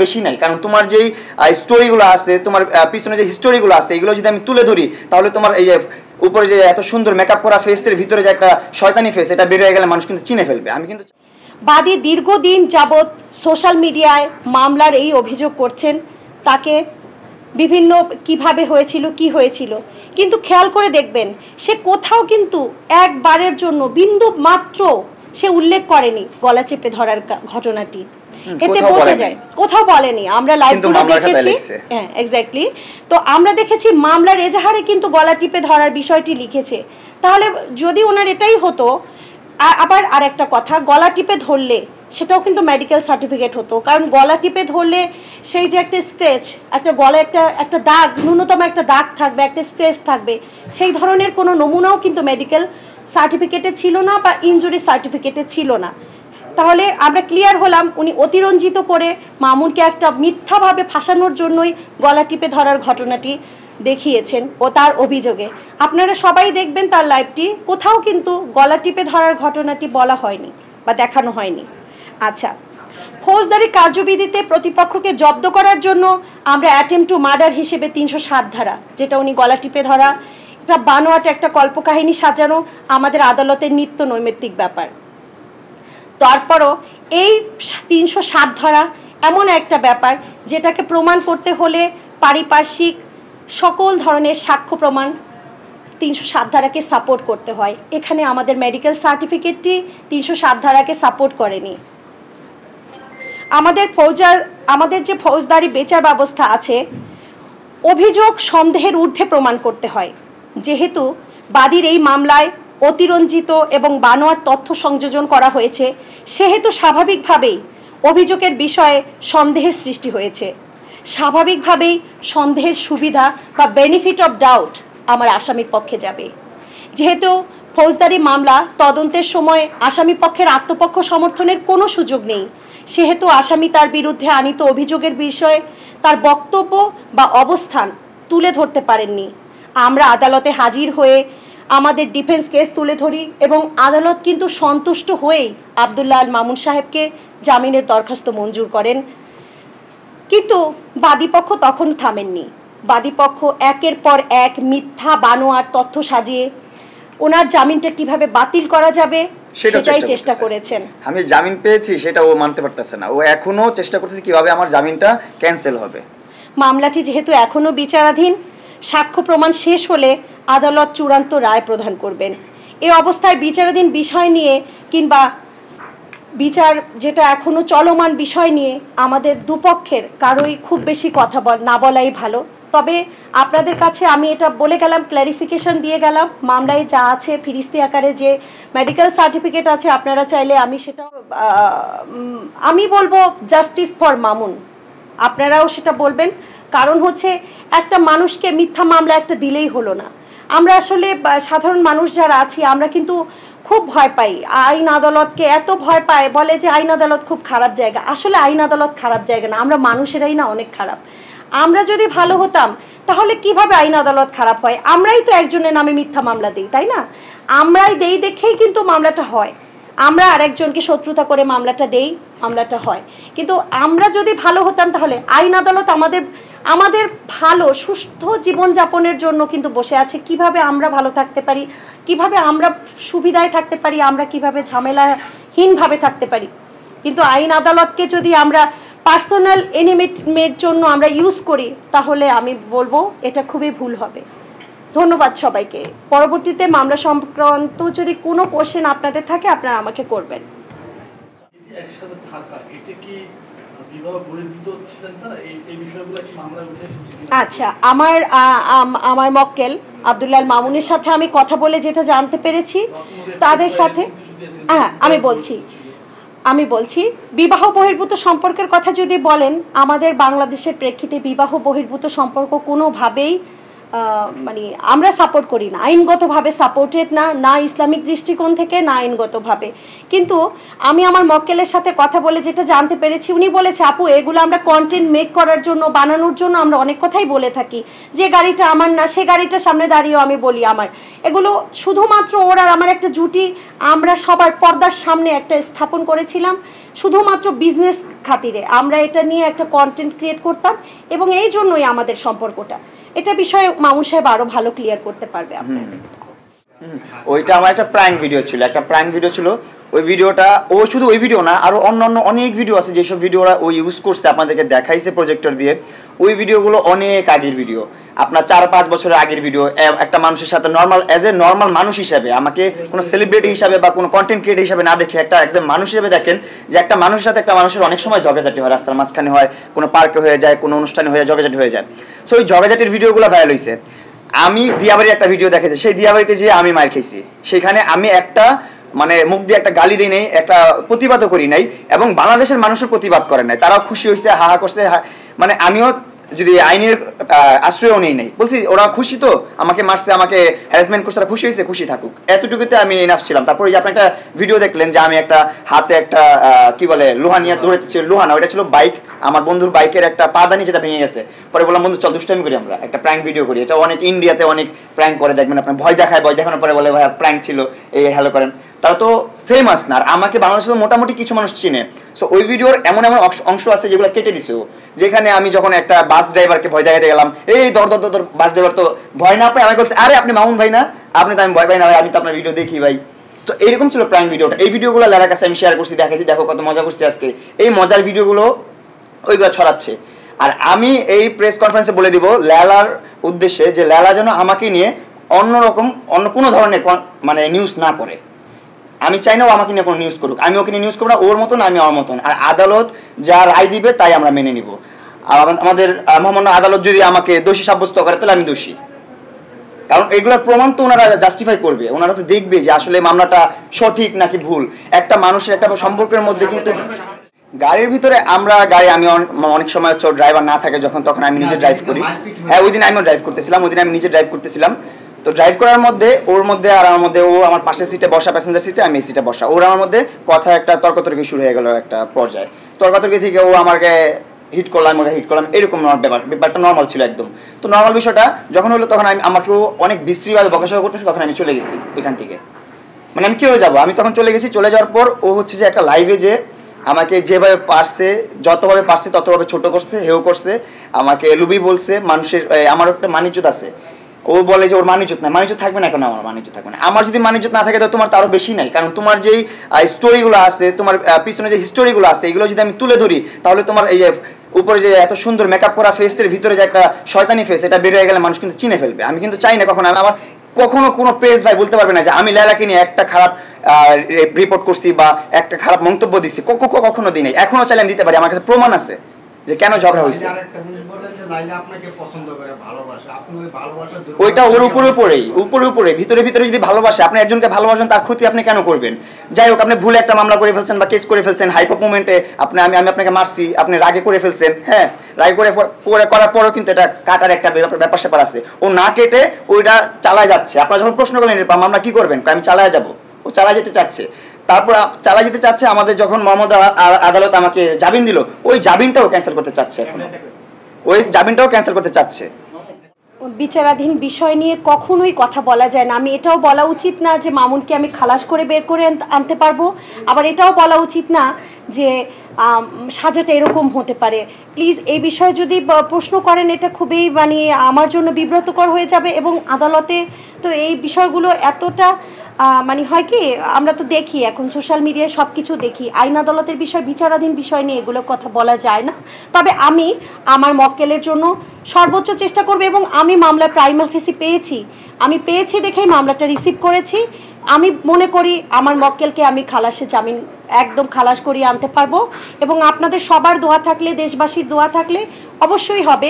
বেশি নাই, কারণ তোমার যেই স্টোরিগুলো আছে, তোমার পিছনে যে হিস্টোরিগুলো আছে, এগুলো যদি আমি তুলে ধরি তাহলে তোমার এই যে উপরে যে এত সুন্দর মেকআপ করা ফেসের ভিতরে যে একটা শয়তানি ফেস, এটা বের হয়ে গেলে মানুষ কিন্তু চিনে ফেলবে। আমি কিন্তু বাদী দীর্ঘদিন যাবৎ সোশ্যাল মিডিয়ায় মামলার এই অভিযোগ করছেন, তাকে বিভিন্ন কিভাবে হয়েছিল, কি হয়েছিল, কিন্তু খেয়াল করে দেখবেন সে কোথাও কিন্তু একবারের জন্য বিন্দু মাত্র সে উল্লেখ করেনি গলা চেপে ধরার ঘটনাটি। এতে বোঝা যায় কোথাও বলেনি। আমরা লাইভগুলো দেখেছি, হ্যাঁ এক্স্যাক্টলি। তো আমরা দেখেছি মামলার এজাহারে কিন্তু গলা টিপে ধরার বিষয়টি লিখেছে। তাহলে যদি ওনার এটাই হতো, আবার আর একটা কথা, গলা টিপে ধরলে সেটাও কিন্তু মেডিকেল সার্টিফিকেট হতো, কারণ গলা টিপে ধরলে সেই যে একটা স্ক্র্যাচ, একটা গলায় একটা দাগ, ন্যূনতম একটা দাগ থাকবে, একটা স্ক্র্যাচ থাকবে, সেই ধরনের কোনো নমুনাও কিন্তু মেডিকেল সার্টিফিকেটে ছিল না বা ইনজুরি সার্টিফিকেটে ছিল না। তাহলে আমরা ক্লিয়ার হলাম উনি অতিরঞ্জিত করে মামুনকে একটা মিথ্যাভাবে ফাঁসানোর জন্যই গলা টিপে ধরার ঘটনাটি দেখিয়েছেন ও তার অভিযোগে। আপনারা সবাই দেখবেন তার লাইভটি, কোথাও কিন্তু গলা টিপে ধরার ঘটনাটি বলা হয়নি বা দেখানো হয়নি। আচ্ছা, ফৌজদারি কার্যবিধিতে প্রতিপক্ষকে জব্দ করার জন্য আমরা অ্যাটেম্প টু মার্ডার হিসেবে ৩০৭ ধারা, যেটা উনি গলা টিপে ধরা, এটা বানোয়াট একটা কল্পকাহিনী সাজানো আমাদের আদালতের নিত্য নৈমিত্তিক ব্যাপার। তারপরও এই ৩০৭ ধারা এমন একটা ব্যাপার যেটাকে প্রমাণ করতে হলে পারিপার্শ্বিক সকল ধরনের সাক্ষ্য প্রমাণ ৩০৭ ধারাকে সাপোর্ট করতে হয়। এখানে আমাদের মেডিকেল সার্টিফিকেটটি ৩০৭ ধারাকে সাপোর্ট করেনি। আমাদের যে ফৌজদারি বিচার ব্যবস্থা আছে, অভিযোগ সন্দেহের ঊর্ধ্বে প্রমাণ করতে হয়। যেহেতু বাদীর এই মামলায় অতিরঞ্জিত এবং বানোয়ার তথ্য সংযোজন করা হয়েছে, সেহেতু স্বাভাবিকভাবেই অভিযোগের বিষয়ে সন্দেহের সৃষ্টি হয়েছে। স্বাভাবিকভাবেই সন্দেহের সুবিধা বা বেনিফিট অফ ডাউট আমার আসামির পক্ষে যাবে। যেহেতু ফৌজদারি মামলা তদন্তের সময় আসামি পক্ষের আত্মপক্ষ সমর্থনের কোনো সুযোগ নেই, সেহেতু আসামি তার বিরুদ্ধে আনীত অভিযোগের বিষয়ে তার বক্তব্য বা অবস্থান তুলে ধরতে পারেননি। আমরা আদালতে হাজির হয়ে আমাদের ডিফেন্স কেস তুলে ধরি এবং আদালত কিন্তু সন্তুষ্ট হয়েই আব্দুল্লাহ আল মামুন সাহেবকে জামিনের দরখাস্ত মঞ্জুর করেন। কিন্তু বাদীপক্ষ তখন থামেননি। বাদীপক্ষ একের পর এক মিথ্যা বানোয়ার তথ্য সাজিয়ে ওনার জামিনটা কিভাবে বাতিল করা যাবে সেটাই চেষ্টা করেছেন। আমি জামিন পেয়েছি সেটা ও মানতে পারতেছে না, ও এখনো চেষ্টা করতেছে কিভাবে আমার জামিনটা ক্যান্সেল হবে। মামলাটি যেহেতু এখনো বিচারাধীন, সাক্ষ্য প্রমাণ শেষ হলে আদালত চূড়ান্ত রায় প্রদান করবেন। এই অবস্থায় বিচারাধীন বিষয় নিয়ে কিংবা বিচার যেটা এখনো চলমান বিষয় নিয়ে আমাদের দুপক্ষের কারোই খুব বেশি কথা না বলাই ভালো। তবে আপনাদের কাছে আমি এটা বলে গেলাম, ক্ল্যারিফিকেশন দিয়ে গেলাম, মামলায় যা আছে ফিরিস্তি আকারে যে মেডিকেল সার্টিফিকেট আছে, আপনারা চাইলে আমি সেটা আমি বলবো জাস্টিস ফর মামুন, আপনারাও সেটা বলবেন। কারণ হচ্ছে একটা মানুষকে মিথ্যা মামলা একটা দিলেই হলো না। আমরা আসলে সাধারণ মানুষ যারা আছি আমরা কিন্তু খুব ভয় পাই, আইন আদালতকে এত ভয় পায়, বলে যে আইন আদালত খুব খারাপ জায়গা। আসলে আইন আদালত খারাপ জায়গা না, আমরা মানুষেরাই না অনেক খারাপ। আমরা যদি ভালো হতাম তাহলে কিভাবে আইন আদালত খারাপ হয়? আমরাই তো একজনের নামে মিথ্যা মামলা দিই, তাই না? আমরাই দেই দেখেই কিন্তু মামলাটা হয়। আমরা আরেকজনকে শত্রুতা করে মামলাটা দেই, মামলাটা হয়। কিন্তু আমরা যদি ভালো হতাম তাহলে আইন আদালত আমাদের ভালো সুস্থ জীবনযাপনের জন্য কিন্তু বসে আছে। কিভাবে আমরা ভালো থাকতে পারি, কিভাবে আমরা সুবিধায় থাকতে পারি, আমরা কিভাবে ঝামেলাহীনভাবে থাকতে পারি। কিন্তু আইন আদালতকে যদি আমরা পার্সোনাল এনিমিটের জন্য আমরা ইউজ করি তাহলে আমি বলবো এটা খুবই ভুল হবে। ধন্যবাদ সবাইকে। পরবর্তীতে মামলা সংক্রান্ত যদি কোনো কোশ্চেন আপনাদের থাকে আপনারা আমাকে করবেন। আচ্ছা, আমার মক্কেল আব্দুল্লাহ আল মামুনের সাথে আমি কথা বলে যেটা জানতে পেরেছি, তাদের সাথে আমি বলছি বিবাহ বহির্ভূত সম্পর্কের কথা যদি বলেন, আমাদের বাংলাদেশের প্রেক্ষিতে বিবাহ বহির্ভূত সম্পর্ক কোনোভাবেই মানে আমরা সাপোর্ট করি না, আইনগতভাবে সাপোর্টেড না, না ইসলামিক দৃষ্টিকোণ থেকে না আইনগতভাবে। কিন্তু আমি আমার মক্কেলের সাথে কথা বলে যেটা জানতে পেরেছি, উনি বলেছে আপু এগুলো আমরা কন্টেন্ট মেক করার জন্য, বানানোর জন্য আমরা অনেক কথাই বলে থাকি, যে গাড়িটা আমার না সে গাড়িটার সামনে দাঁড়িয়েও আমি বলি আমার। এগুলো শুধুমাত্র ওর আর আমার একটা জুটি, আমরা সবার পর্দার সামনে একটা স্থাপন করেছিলাম শুধুমাত্র বিজনেস খাতিরে। আমরা এটা নিয়ে একটা কন্টেন্ট ক্রিয়েট করতাম এবং এই জন্যই আমাদের সম্পর্কটা। এটা বিষয়ে মামুন সাহেব আরো ভালো ক্লিয়ার করতে পারবে আপনাদের। ওইটা আমার একটা প্র্যাঙ্ক ভিডিও ছিল, ওই ভিডিওটা ও শুধু ওই ভিডিও না, আরো অন্যান্য অনেক ভিডিও আছে যেসব ভিডিওরা ও ইউজ করছে, আপনাদেরকে দেখাইছে প্রজেক্টর দিয়ে। ওই ভিডিওগুলো অনেক আগের ভিডিও, আপনার 4-5 বছরের আগের ভিডিও। একটা মানুষের সাথে নর্মাল অ্যাজ এ নর্মাল মানুষ হিসাবে, আমাকে কোনো সেলিব্রিটি হিসাবে বা কোনো কন্টেন্ট ক্রিয়েটর হিসাবে না দেখে একটা অ্যাজ এ মানুষ হিসেবে দেখেন যে একটা মানুষের সাথে একটা মানুষের অনেক সময় ঝগড়াঝাটি হয়, রাস্তার মাঝখানে হয়, কোনো পার্কে হয়ে যায়, কোনো অনুষ্ঠানে হয়ে যায়, ঝগড়াঝাটি হয়ে যায়। সো ওই ঝগড়াঝাটির ভিডিওগুলো ভাইরাল হয়েছে। আমি দিয়াবাড়ির একটা ভিডিও দেখেছি, সেই দিয়াবাড়িতে যেয়ে আমি মার খেয়েছি। সেখানে আমি একটা মানে মুখ দিয়ে একটা গালি দিই নাই, একটা প্রতিবাদও করি নাই, এবং বাংলাদেশের মানুষের প্রতিবাদ করে নাই। তারাও খুশি হয়েছে, হাহা করছে। মানে আমিও যদি আইনের আশ্রয়ও নেই নাই, বলছি ওরা খুশি, তো আমাকে মারছে, আমাকে হ্যারাসমেন্ট করছে, খুশি হয়েছে, খুশি থাকুক, এতটুকুতে আমি এনাফ ছিলাম। তারপরে আপনি একটা ভিডিও দেখলেন যে আমি একটা হাতে একটা কি বলে লোহা নিয়ে ধরেছি, লোহা না ওইটা ছিল বাইক, আমার বন্ধুর বাইকের একটা পাদানি যেটা ভেঙে গেছে। পরে বললাম বন্ধু চল দুষ্টামি করি, আমরা একটা প্র্যাঙ্ক ভিডিও করি। এটা অনেক ইন্ডিয়াতে অনেক প্র্যাঙ্ক করে, দেখবেন আপনার ভয় দেখায়, ভয় দেখানোর পরে বলে ভাই প্র্যাঙ্ক ছিল, এই হ্যালো করেন। তারা তো ফেমাস না, আর আমাকে বাংলাদেশে মোটামুটি কিছু মানুষ চিনে। সো ওই ভিডিওর এমন এমন অংশ আছে যেগুলো কেটে দিছে, যেখানে আমি যখন একটা বাস ড্রাইভারকে ভয় দেখাতে গেলাম, এই দর দর দর, বাস ড্রাইভার তো ভয় না পায়, আমাকে বলছে আরে আপনি মামুন ভাই না, আপনি তো আমি ভয় পাই না ভাই, আমি তো আপনার ভিডিও দেখি ভাই। তো এইরকম ছিল প্র্যাঙ্ক ভিডিওটা। এই ভিডিওগুলো লেলার কাছে আমি শেয়ার করছি, দেখাচ্ছি, দেখো কত মজা করছি আজকে। এই মজার ভিডিওগুলো ওইগুলো ছড়াচ্ছে। আর আমি এই প্রেস কনফারেন্সে বলে দিব লেলার উদ্দেশ্যে যে লেলা যেন আমাকে নিয়ে অন্যরকম অন্য কোনো ধরনের মানে নিউজ না করে। আমি চাই না ও আমাকে নিয়ে কোনো নিউজ করুক, আমি ওকে নিয়ে নিউজ করবো না, ওর মতন আমি আমার মতন। আর আদালত যা রায় দিবে তাই আমরা মেনে নিব। আর আমাদের মহামান্য আদালত যদি আমাকে দোষী সাব্যস্ত করে তাহলে আমি দোষী, কারণ এগুলোর প্রমাণ তো ওনারা জাস্টিফাই করবে, ওনারা তো দেখবে যে আসলে মামলাটা সঠিক নাকি ভুল। একটা মানুষের একটা সম্পর্কের মধ্যে কিন্তু গাড়ির ভিতরে আমি অনেক সময় ড্রাইভার না থাকে যখন, তখন আমি নিজে ড্রাইভ করি। হ্যাঁ ওই দিন আমিও ড্রাইভ করতেছিলাম, আমি নিজে ড্রাইভ করতেছিলাম। তো ড্রাইভ করার মধ্যে ওর মধ্যে আর আমার মধ্যে, ও আমার পাশের সিটে বসা, প্যাসেঞ্জার সিটে, আমি এই সিটে বসা, ওর আমার মধ্যে কথা একটা তর্কতর্কি শুরু হয়ে গেল একটা পর্যায়ে। তর্কতর্কি থেকে ও আমাকে হিট করলাম, এরকম ব্যাপারটা নর্মাল ছিল একদম। তো নর্মাল বিষয়টা যখন হলো তখন আমাকেও অনেক বিশ্রীভাবে বকাশকা করতেছে, তখন আমি চলে গেছি এখান থেকে। মানে আমি কীভাবে যাবো, আমি তখন চলে গেছি। চলে যাওয়ার পর ও হচ্ছে যে একটা লাইভে যে আমাকে যেভাবে পারছে, যতভাবে পারছে ততভাবে ছোট করছে, হেও করছে, আমাকে লুবি বলছে। মানুষের আমার একটা মানিজ্যত আছে, ও বলে যে ওর মানিজ্যত নাই। মানিজ্যত থাকবে না কেন? আমার মানিজ্যত থাকবে না। আমার যদি মানিজ্যত না থাকে তো তোমার তো আরও বেশি নাই, কারণ তোমার যেই স্টোরিগুলো আছে, তোমার পিছনে যে হিস্টোরিগুলো আছে, এগুলো যদি আমি তুলে ধরি তাহলে তোমার এই যে উপরে যে এত সুন্দর মেকআপ করা ফেসের ভিতরে যে একটা শয়তানি ফেস, এটা বের হয়ে গেলে মানুষ কিন্তু চিনে ফেলবে। আমি কিন্তু চাই না কখনো, আমার কখনো কোনো পেজ ভাই বলতে পারবে না যে আমি লেলাকে নিয়ে একটা খারাপ রিপোর্ট করছি বা একটা খারাপ মন্তব্য দিচ্ছি, কখনো দিই নাই। এখনো চাইলে আমি দিতে পারি, আমার কাছে প্রমাণ আছে যে কেন ঝগড়া হয়েছে। ওইটা ওর উপরে ভিতরে যদি ভালোবাসে, আপনি একজনকে ভালোবাসেন, তার ক্ষতি আপনি কেন করবেন? যাই হোক, আপনি ভুলে একটা মামলা করে ফেলছেন বা কেস করে ফেলছেন, হাইপার মোমেন্টে আমি আপনাকে মারছি, আপনি রাগে করে ফেলছেন। হ্যাঁ, রাগে করার পরও কিন্তু এটা কাটার একটা ব্যাপার স্যাপার আছে। ও না কেটে ওইটা চালায় যাচ্ছে। আপনারা যখন প্রশ্ন করলেন মামলা কি করবেন, আমি চালায় যাবো। ও চালায় যেতে চাচ্ছে, তারপর চালা যেতে চাচ্ছে। আমাদের যখন মোহাম্মদ আদালত আমাকে জামিন দিল, ওই জামিনটাও ক্যান্সেল করতে চাচ্ছে, বিচারাধীন বিষয় নিয়ে কখনোই কথা বলা যায় না। আমি এটাও বলা উচিত না যে মামুনকে আমি খালাস করে বের করে আনতে পারবো, আবার এটাও বলা উচিত না যে সাজাটা এরকম হতে পারে। প্লিজ এই বিষয়ে যদি প্রশ্ন করেন, এটা খুবই মানে আমার জন্য বিব্রতকর হয়ে যাবে। এবং আদালতে তো এই বিষয়গুলো এতটা মানে হয় কি, আমরা তো দেখি এখন সোশ্যাল মিডিয়ায় সব কিছু দেখি, আইন আদালতের বিষয়, বিচারাধীন বিষয় নিয়ে এগুলো কথা বলা যায় না। তবে আমি আমার মক্কেলের জন্য সর্বোচ্চ চেষ্টা করব, এবং আমি মামলা প্রাইমা ফেসি পেয়েছি দেখেই মামলাটা রিসিভ করেছি। আমি মনে করি আমার মক্কেলকে আমি খালাসে জামিন একদম খালাস করিয়ে আনতে পারবো, এবং আপনাদের সবার দোয়া থাকলে, দেশবাসীর দোয়া থাকলে অবশ্যই হবে।